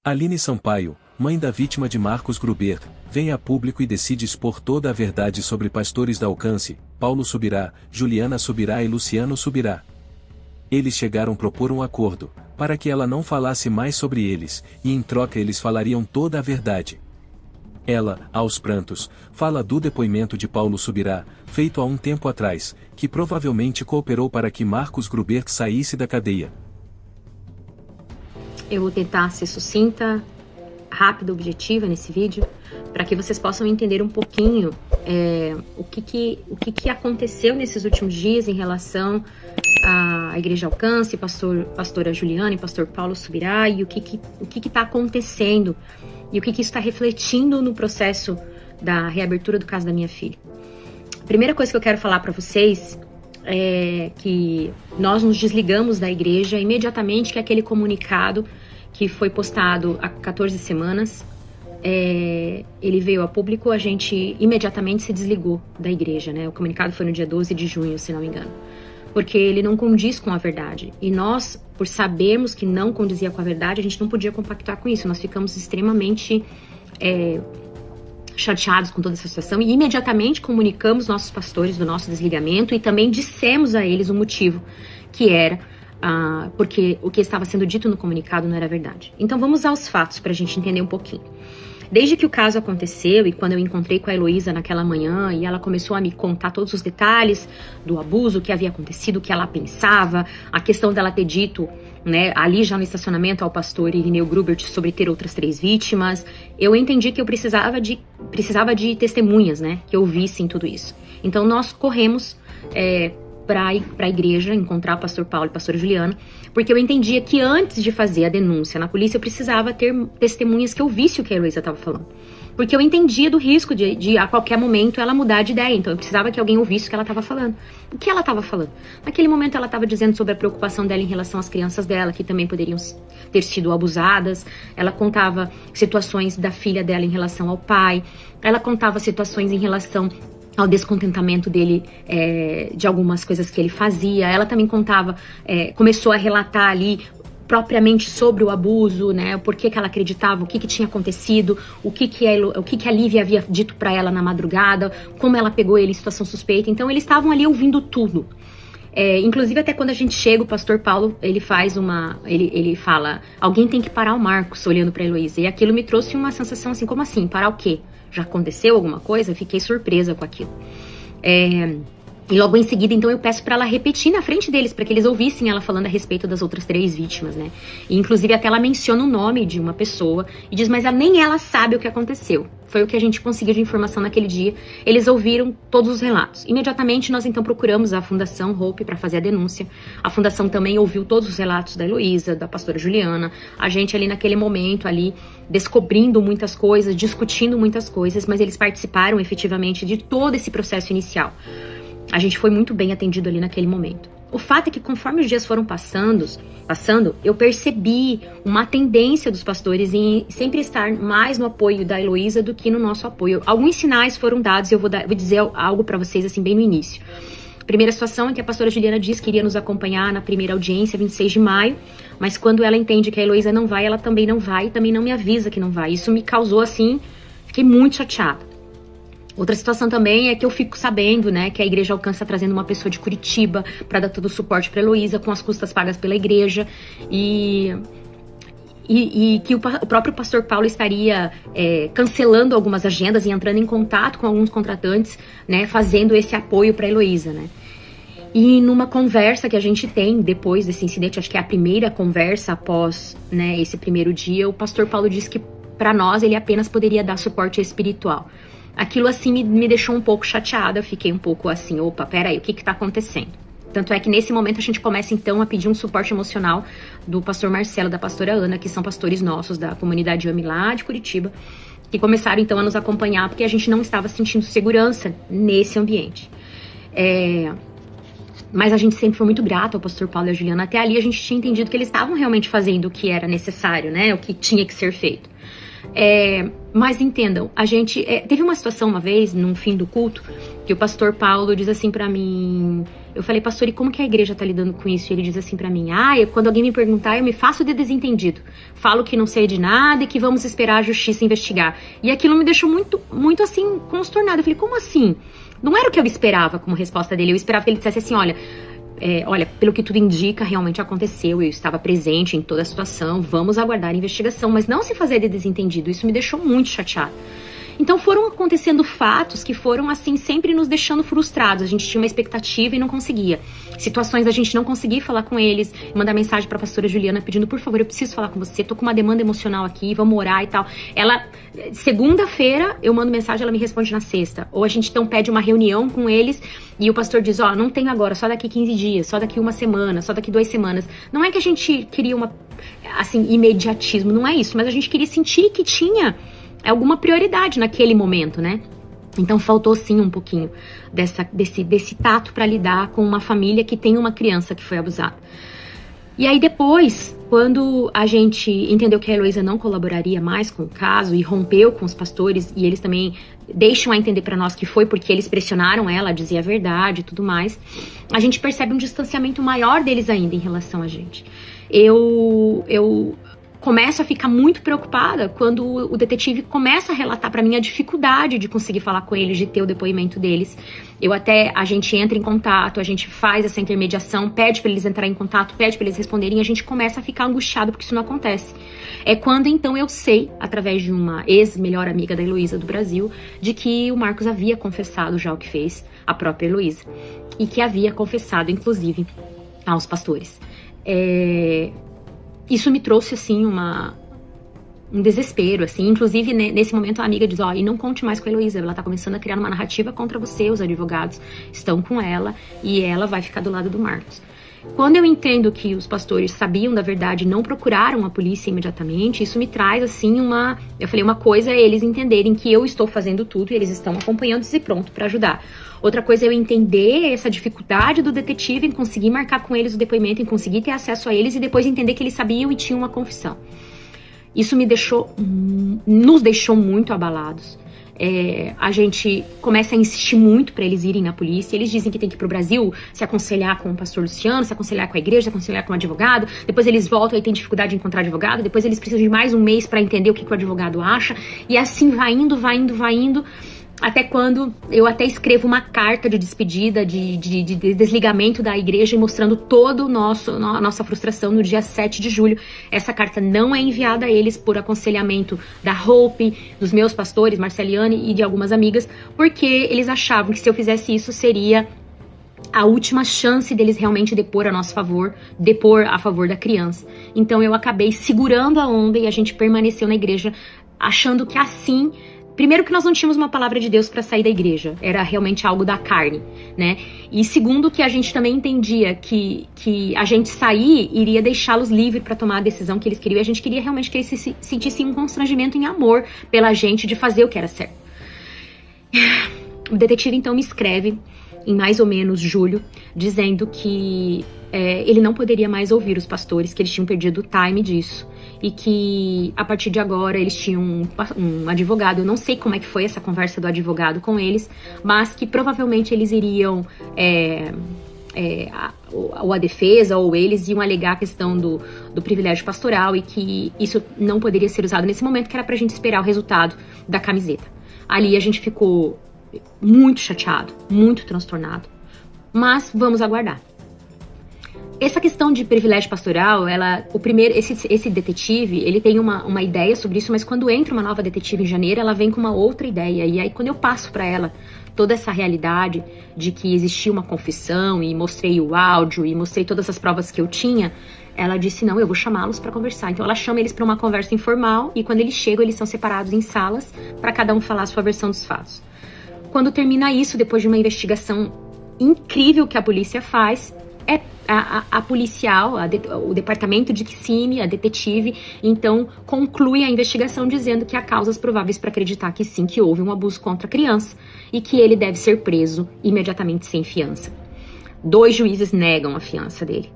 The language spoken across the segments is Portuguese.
Aline Sampaio, mãe da vítima de Marcos Gruber, vem a público e decide expor toda a verdade sobre pastores da Alcance, Paulo Subirá, Juliana Subirá e Luciano Subirá. Eles chegaram a propor um acordo, para que ela não falasse mais sobre eles, e em troca eles falariam toda a verdade. Ela, aos prantos, fala do depoimento de Paulo Subirá, feito há um tempo atrás, que provavelmente cooperou para que Marcos Gruber saísse da cadeia. Eu vou tentar ser sucinta, rápida, objetiva nesse vídeo, para que vocês possam entender um pouquinho o que aconteceu nesses últimos dias em relação à Igreja Alcance, pastora Juliana e pastor Paulo Subirá, e o que está acontecendo e o que isso está refletindo no processo da reabertura do caso da minha filha. A primeira coisa que eu quero falar para vocês é que nós nos desligamos da igreja imediatamente que aquele comunicado que foi postado há 14 semanas, ele veio a público, a gente imediatamente se desligou da igreja, né? O comunicado foi no dia 12 de junho, se não me engano, porque ele não condiz com a verdade. E nós, por sabermos que não condizia com a verdade, a gente não podia compactuar com isso. Nós ficamos extremamente chateados com toda essa situação e imediatamente comunicamos nossos pastores do nosso desligamento e também dissemos a eles o motivo, que era porque o que estava sendo dito no comunicado não era verdade. Então vamos aos fatos para a gente entender um pouquinho. Desde que o caso aconteceu e quando eu encontrei com a Heloísa naquela manhã e ela começou a me contar todos os detalhes do abuso, o que havia acontecido, o que ela pensava, a questão dela ter dito, né, ali já no estacionamento ao pastor Irineu Grubert sobre ter outras 3 vítimas, eu entendi que eu precisava de testemunhas, né, que ouvissem tudo isso. Então nós corremos para a igreja encontrar o pastor Paulo e a pastora Juliana, porque eu entendia que antes de fazer a denúncia na polícia eu precisava ter testemunhas que eu visse o que a Heloísa estava falando. Porque eu entendia do risco de a qualquer momento ela mudar de ideia. Então eu precisava que alguém ouvisse o que ela estava falando. O que ela estava falando? Naquele momento ela estava dizendo sobre a preocupação dela em relação às crianças dela, que também poderiam ter sido abusadas. Ela contava situações da filha dela em relação ao pai. Ela contava situações em relação ao descontentamento dele de algumas coisas que ele fazia. Ela também contava, começou a relatar ali propriamente sobre o abuso, né? O porquê que ela acreditava, o que tinha acontecido, o que a Lívia havia dito para ela na madrugada, como ela pegou ele em situação suspeita. Então eles estavam ali ouvindo tudo. Inclusive até quando a gente chega, o pastor Paulo, ele fala, alguém tem que parar o Marcos, olhando para Heloísa. E aquilo me trouxe uma sensação assim, como assim? Parar o quê? Já aconteceu alguma coisa? Eu fiquei surpresa com aquilo. E logo em seguida, então, eu peço para ela repetir na frente deles, para que eles ouvissem ela falando a respeito das outras 3 vítimas, né? E, inclusive, até ela menciona o nome de uma pessoa e diz, mas nem ela sabe o que aconteceu. Foi o que a gente conseguiu de informação naquele dia. Eles ouviram todos os relatos. Imediatamente, nós, então, procuramos a Fundação Hope para fazer a denúncia. A Fundação também ouviu todos os relatos da Heloísa, da pastora Juliana. A gente ali naquele momento, ali, descobrindo muitas coisas, discutindo muitas coisas, mas eles participaram efetivamente de todo esse processo inicial. A gente foi muito bem atendido ali naquele momento. O fato é que conforme os dias foram passando, eu percebi uma tendência dos pastores em sempre estar mais no apoio da Heloísa do que no nosso apoio. Alguns sinais foram dados e eu vou dizer algo para vocês assim bem no início. A primeira situação é que a pastora Juliana disse que iria nos acompanhar na primeira audiência, 26 de maio, mas quando ela entende que a Heloísa não vai, ela também não vai e também não me avisa que não vai. Isso me causou assim, fiquei muito chateada. Outra situação também é que eu fico sabendo, né, que a Igreja Alcance está trazendo uma pessoa de Curitiba para dar todo o suporte para Heloísa, com as custas pagas pela igreja, e que o próprio pastor Paulo estaria cancelando algumas agendas e entrando em contato com alguns contratantes, né, fazendo esse apoio para Heloísa, né. E numa conversa que a gente tem depois desse incidente, acho que é a primeira conversa após, né, esse primeiro dia, o pastor Paulo disse que para nós ele apenas poderia dar suporte espiritual. Aquilo assim me deixou um pouco chateada, eu fiquei um pouco assim, opa, peraí, o que tá acontecendo? Tanto é que nesse momento a gente começa então a pedir um suporte emocional do pastor Marcelo, da pastora Ana, que são pastores nossos da comunidade AME lá de Curitiba, que começaram então a nos acompanhar porque a gente não estava sentindo segurança nesse ambiente. Mas a gente sempre foi muito grato ao pastor Paulo e a Juliana. Até ali a gente tinha entendido que eles estavam realmente fazendo o que era necessário, né? O que tinha que ser feito. Mas entendam, a gente teve uma situação uma vez, no fim do culto, que o pastor Paulo diz assim pra mim, Eu falei, pastor, e como que a igreja tá lidando com isso? E ele diz assim pra mim, quando alguém me perguntar, eu me faço de desentendido. Falo que não sei de nada e que vamos esperar a justiça investigar. E aquilo me deixou muito, muito assim, consternada. Eu falei, como assim? Não era o que eu esperava como resposta dele. Eu esperava que ele dissesse assim, olha, pelo que tudo indica, realmente aconteceu, eu estava presente em toda a situação, vamos aguardar a investigação, mas não se fazer de desentendido. Isso me deixou muito chateada. Então foram acontecendo fatos que foram assim sempre nos deixando frustrados. A gente tinha uma expectativa e não conseguia. Situações da gente não conseguir falar com eles, mandar mensagem para a pastora Juliana pedindo, por favor, eu preciso falar com você, tô com uma demanda emocional aqui, vamos orar e tal. Ela, segunda-feira, eu mando mensagem, ela me responde na sexta. Ou a gente então pede uma reunião com eles e o pastor diz, não tenho agora, só daqui 15 dias, só daqui uma semana, só daqui 2 semanas. Não é que a gente queria imediatismo, não é isso, mas a gente queria sentir que tinha alguma prioridade naquele momento, né? Então faltou sim um pouquinho desse tato para lidar com uma família que tem uma criança que foi abusada. E aí depois, quando a gente entendeu que a Heloísa não colaboraria mais com o caso e rompeu com os pastores, e eles também deixam a entender para nós que foi porque eles pressionaram ela a dizer a verdade e tudo mais, a gente percebe um distanciamento maior deles ainda em relação a gente. Eu começo a ficar muito preocupada quando o detetive começa a relatar para mim a dificuldade de conseguir falar com eles, de ter o depoimento deles. A gente entra em contato, a gente faz essa intermediação, pede para eles entrarem em contato, pede para eles responderem, e a gente começa a ficar angustiado porque isso não acontece. É quando então eu sei, através de uma ex-melhor amiga da Heloísa do Brasil, de que o Marcos havia confessado já o que fez a própria Heloísa, e que havia confessado, inclusive, aos pastores. Isso me trouxe, assim, um desespero, assim. Inclusive, nesse momento, a amiga diz, e não conte mais com a Heloísa, ela tá começando a criar uma narrativa contra você, os advogados estão com ela, e ela vai ficar do lado do Marcos. Quando eu entendo que os pastores sabiam da verdade e não procuraram a polícia imediatamente, isso me traz, assim, uma coisa é eles entenderem que eu estou fazendo tudo e eles estão acompanhando-se pronto para ajudar. Outra coisa é eu entender essa dificuldade do detetive em conseguir marcar com eles o depoimento, em conseguir ter acesso a eles e depois entender que eles sabiam e tinham uma confissão. Isso nos deixou muito abalados. A gente começa a insistir muito para eles irem na polícia. Eles dizem que tem que ir pro Brasil se aconselhar com o pastor Luciano, se aconselhar com a igreja, se aconselhar com o advogado. Depois eles voltam e tem dificuldade de encontrar advogado. Depois eles precisam de mais um mês para entender o que o advogado acha. E assim vai indo. Até quando eu até escrevo uma carta de despedida, de desligamento da igreja, mostrando toda a nossa frustração no dia 7 de julho. Essa carta não é enviada a eles por aconselhamento da Hope, dos meus pastores, Marceliane e de algumas amigas, porque eles achavam que se eu fizesse isso seria a última chance deles realmente depor a nosso favor, depor a favor da criança. Então eu acabei segurando a onda e a gente permaneceu na igreja achando que assim... Primeiro que nós não tínhamos uma palavra de Deus para sair da igreja, era realmente algo da carne, né? E segundo que a gente também entendia que a gente sair iria deixá-los livres para tomar a decisão que eles queriam, e a gente queria realmente que eles se sentissem um constrangimento em amor pela gente de fazer o que era certo. O detetive então me escreve em mais ou menos julho, dizendo que ele não poderia mais ouvir os pastores, que eles tinham perdido o time disso. E que a partir de agora eles tinham um advogado. Eu não sei como é que foi essa conversa do advogado com eles, mas que provavelmente eles iriam, ou a defesa ou eles iam alegar a questão do privilégio pastoral e que isso não poderia ser usado nesse momento, que era pra gente esperar o resultado da camiseta. Ali a gente ficou muito chateado, muito transtornado, mas vamos aguardar. Essa questão de privilégio pastoral, esse detetive, ele tem uma ideia sobre isso, mas quando entra uma nova detetive em janeiro, ela vem com uma outra ideia. E aí, quando eu passo para ela toda essa realidade de que existia uma confissão, e mostrei o áudio, e mostrei todas as provas que eu tinha, ela disse, não, eu vou chamá-los para conversar. Então ela chama eles para uma conversa informal, e quando eles chegam, eles são separados em salas, para cada um falar a sua versão dos fatos. Quando termina isso, depois de uma investigação incrível que a polícia faz, a policial, o departamento de crime, a detetive, então conclui a investigação dizendo que há causas prováveis para acreditar que sim, que houve um abuso contra a criança e que ele deve ser preso imediatamente sem fiança. 2 juízes negam a fiança dele.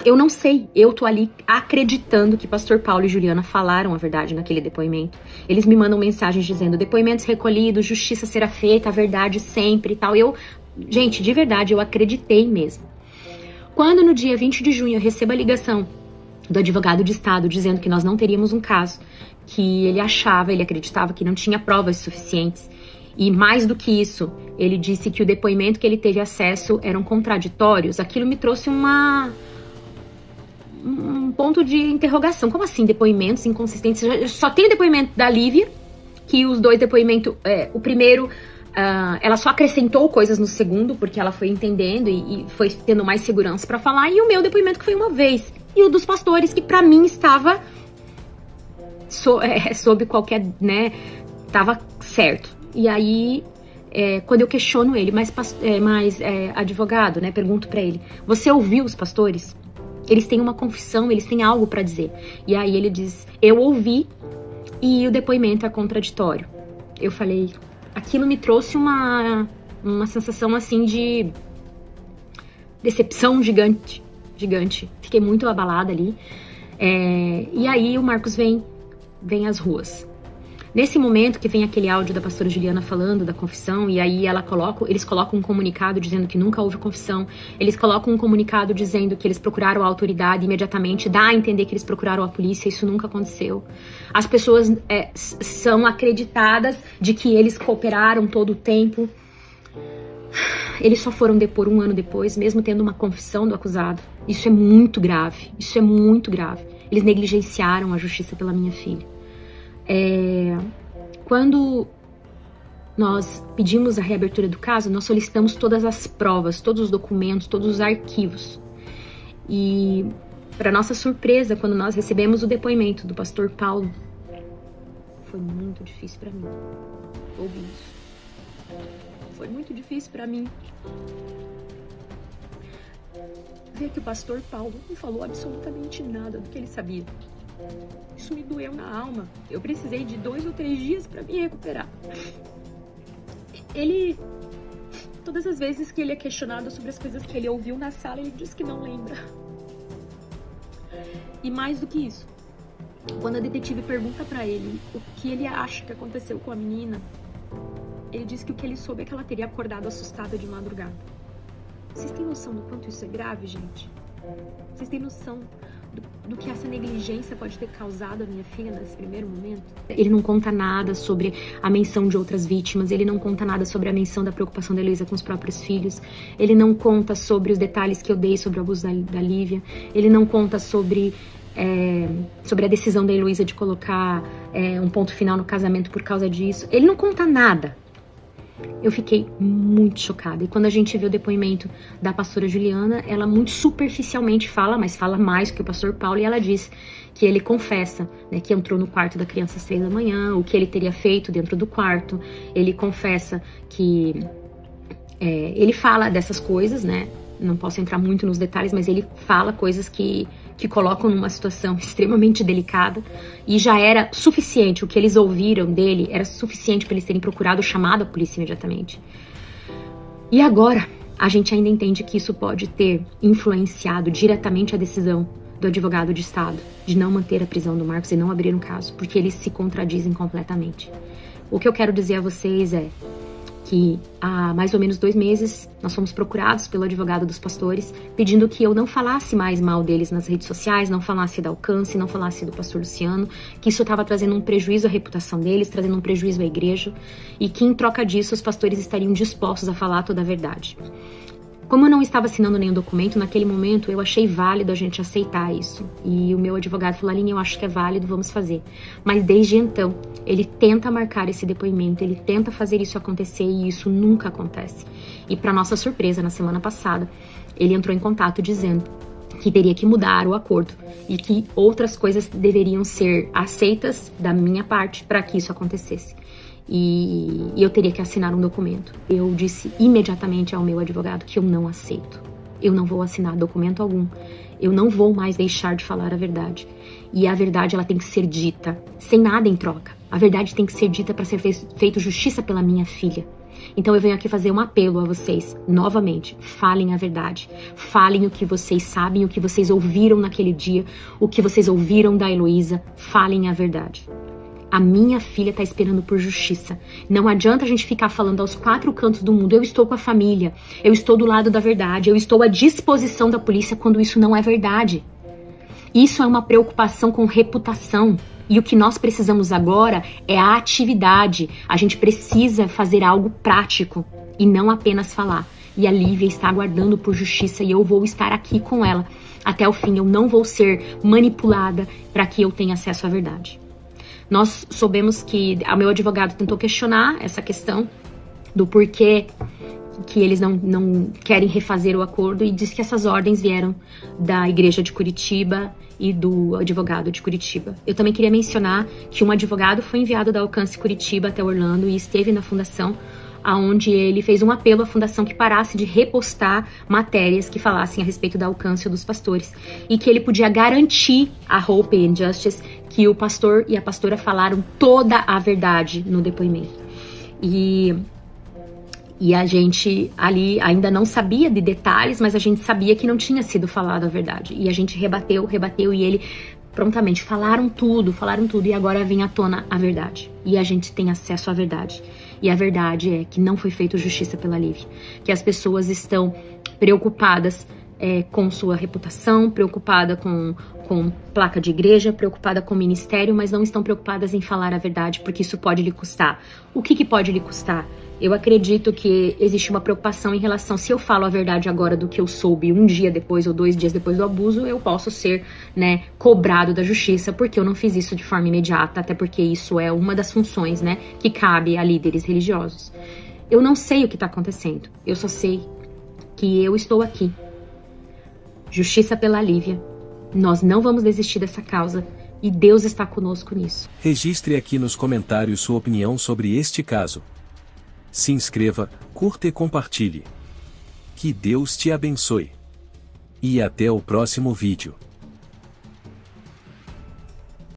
Eu não sei, eu tô ali acreditando que pastor Paulo e Juliana falaram a verdade naquele depoimento. Eles me mandam mensagens dizendo, depoimentos recolhidos, justiça será feita, a verdade sempre e tal. Eu Gente, de verdade, eu acreditei mesmo. Quando no dia 20 de junho eu recebo a ligação do advogado de Estado dizendo que nós não teríamos um caso, que ele acreditava que não tinha provas suficientes, e mais do que isso, ele disse que o depoimento que ele teve acesso eram contraditórios, aquilo me trouxe um ponto de interrogação. Como assim, depoimentos inconsistentes? Só tem o depoimento da Lívia, que os dois depoimentos, o primeiro, ela só acrescentou coisas no segundo, porque ela foi entendendo e foi tendo mais segurança para falar, e o meu depoimento que foi uma vez, e o dos pastores, que para mim estava sob qualquer, né, tava certo. E aí, quando eu questiono ele, mas advogado, né, pergunto para ele, você ouviu os pastores? Eles têm uma confissão, eles têm algo para dizer. E aí ele diz, eu ouvi e o depoimento é contraditório. Eu falei, aquilo me trouxe uma sensação assim de decepção gigante. Fiquei muito abalada ali. E aí o Marcos vem às ruas. Nesse momento que vem aquele áudio da pastora Juliana falando da confissão, e aí eles colocam um comunicado dizendo que nunca houve confissão, eles colocam um comunicado dizendo que eles procuraram a autoridade imediatamente, dá a entender que eles procuraram a polícia, isso nunca aconteceu. As pessoas são acreditadas de que eles cooperaram todo o tempo. Eles só foram depor 1 ano depois, mesmo tendo uma confissão do acusado. Isso é muito grave, Eles negligenciaram a justiça pela minha filha. Quando nós pedimos a reabertura do caso, nós solicitamos todas as provas, todos os documentos, todos os arquivos. E, para nossa surpresa, quando nós recebemos o depoimento do pastor Paulo, foi muito difícil para mim ouvir isso. Foi muito difícil para mim ver que o pastor Paulo não falou absolutamente nada do que ele sabia. Isso me doeu na alma. Eu precisei de 2 ou 3 dias para me recuperar. Todas as vezes que ele é questionado sobre as coisas que ele ouviu na sala, ele diz que não lembra. E mais do que isso, quando a detetive pergunta para ele o que ele acha que aconteceu com a menina, ele diz que o que ele soube é que ela teria acordado assustada de madrugada. Vocês têm noção do quanto isso é grave, gente? Vocês têm noção do que essa negligência pode ter causado à minha filha nesse primeiro momento? Ele não conta nada sobre a menção de outras vítimas, ele não conta nada sobre a menção da preocupação da Heloísa com os próprios filhos, ele não conta sobre os detalhes que eu dei sobre o abuso da Lívia, ele não conta sobre a decisão da Heloísa de colocar um ponto final no casamento por causa disso. Ele não conta nada. Eu fiquei muito chocada. E quando a gente vê o depoimento da pastora Juliana, ela muito superficialmente fala, mas fala mais que o pastor Paulo, e ela diz que ele confessa, né, que entrou no quarto da criança às 3 da manhã, o que ele teria feito dentro do quarto. Ele confessa que ele fala dessas coisas, né? Não posso entrar muito nos detalhes, mas ele fala coisas que colocam numa situação extremamente delicada, e já era suficiente, o que eles ouviram dele era suficiente para eles terem procurado, chamado a polícia imediatamente. E agora, a gente ainda entende que isso pode ter influenciado diretamente a decisão do advogado de Estado de não manter a prisão do Marcos e não abrir um caso, porque eles se contradizem completamente. O que eu quero dizer a vocês é que há mais ou menos 2 meses nós fomos procurados pelo advogado dos pastores pedindo que eu não falasse mais mal deles nas redes sociais, não falasse da Alcance, não falasse do pastor Luciano, que isso estava trazendo um prejuízo à reputação deles, trazendo um prejuízo à igreja, e que em troca disso os pastores estariam dispostos a falar toda a verdade. Como eu não estava assinando nenhum documento, naquele momento eu achei válido a gente aceitar isso. E o meu advogado falou, Aline, eu acho que é válido, vamos fazer. Mas desde então, ele tenta marcar esse depoimento, ele tenta fazer isso acontecer e isso nunca acontece. E para nossa surpresa, na semana passada, ele entrou em contato dizendo que teria que mudar o acordo e que outras coisas deveriam ser aceitas da minha parte para que isso acontecesse. E eu teria que assinar um documento. Eu disse imediatamente ao meu advogado que eu não aceito. Eu não vou assinar documento algum. Eu não vou mais deixar de falar a verdade. E a verdade, ela tem que ser dita, sem nada em troca. A verdade tem que ser dita para ser feito justiça pela minha filha. Então eu venho aqui fazer um apelo a vocês, novamente, falem a verdade. Falem o que vocês sabem, o que vocês ouviram naquele dia, o que vocês ouviram da Heloísa. Falem a verdade. A minha filha está esperando por justiça. Não adianta a gente ficar falando aos 4 cantos do mundo, eu estou com a família, eu estou do lado da verdade, eu estou à disposição da polícia, quando isso não é verdade. Isso é uma preocupação com reputação. E o que nós precisamos agora é a atividade. A gente precisa fazer algo prático e não apenas falar. E a Lívia está aguardando por justiça e eu vou estar aqui com ela até o fim. Eu não vou ser manipulada para que eu tenha acesso à verdade. Nós soubemos que o meu advogado tentou questionar essa questão do porquê que eles não querem refazer o acordo e diz que essas ordens vieram da Igreja de Curitiba e do advogado de Curitiba. Eu também queria mencionar que um advogado foi enviado da Alcance Curitiba até Orlando e esteve na fundação, onde ele fez um apelo à fundação que parasse de repostar matérias que falassem a respeito da Alcance ou dos pastores, e que ele podia garantir a Hope and Justice que o pastor e a pastora falaram toda a verdade no depoimento. E a gente ali ainda não sabia de detalhes, mas a gente sabia que não tinha sido falado a verdade. E a gente rebateu e ele prontamente falaram tudo, e agora vem à tona a verdade. E a gente tem acesso à verdade. E a verdade é que não foi feita justiça pela Lívia. Que as pessoas estão preocupadas com sua reputação, preocupada com placa de igreja, preocupada com ministério, mas não estão preocupadas em falar a verdade, porque isso pode lhe custar. O que pode lhe custar? Eu acredito que existe uma preocupação em relação, se eu falo a verdade agora do que eu soube um dia depois ou 2 dias depois do abuso, eu posso ser, cobrado da justiça, porque eu não fiz isso de forma imediata, até porque isso é uma das funções, que cabe a líderes religiosos. Eu não sei o que está acontecendo, eu só sei que eu estou aqui. Justiça pela Lívia. Nós não vamos desistir dessa causa e Deus está conosco nisso. Registre aqui nos comentários sua opinião sobre este caso. Se inscreva, curta e compartilhe. Que Deus te abençoe. E até o próximo vídeo.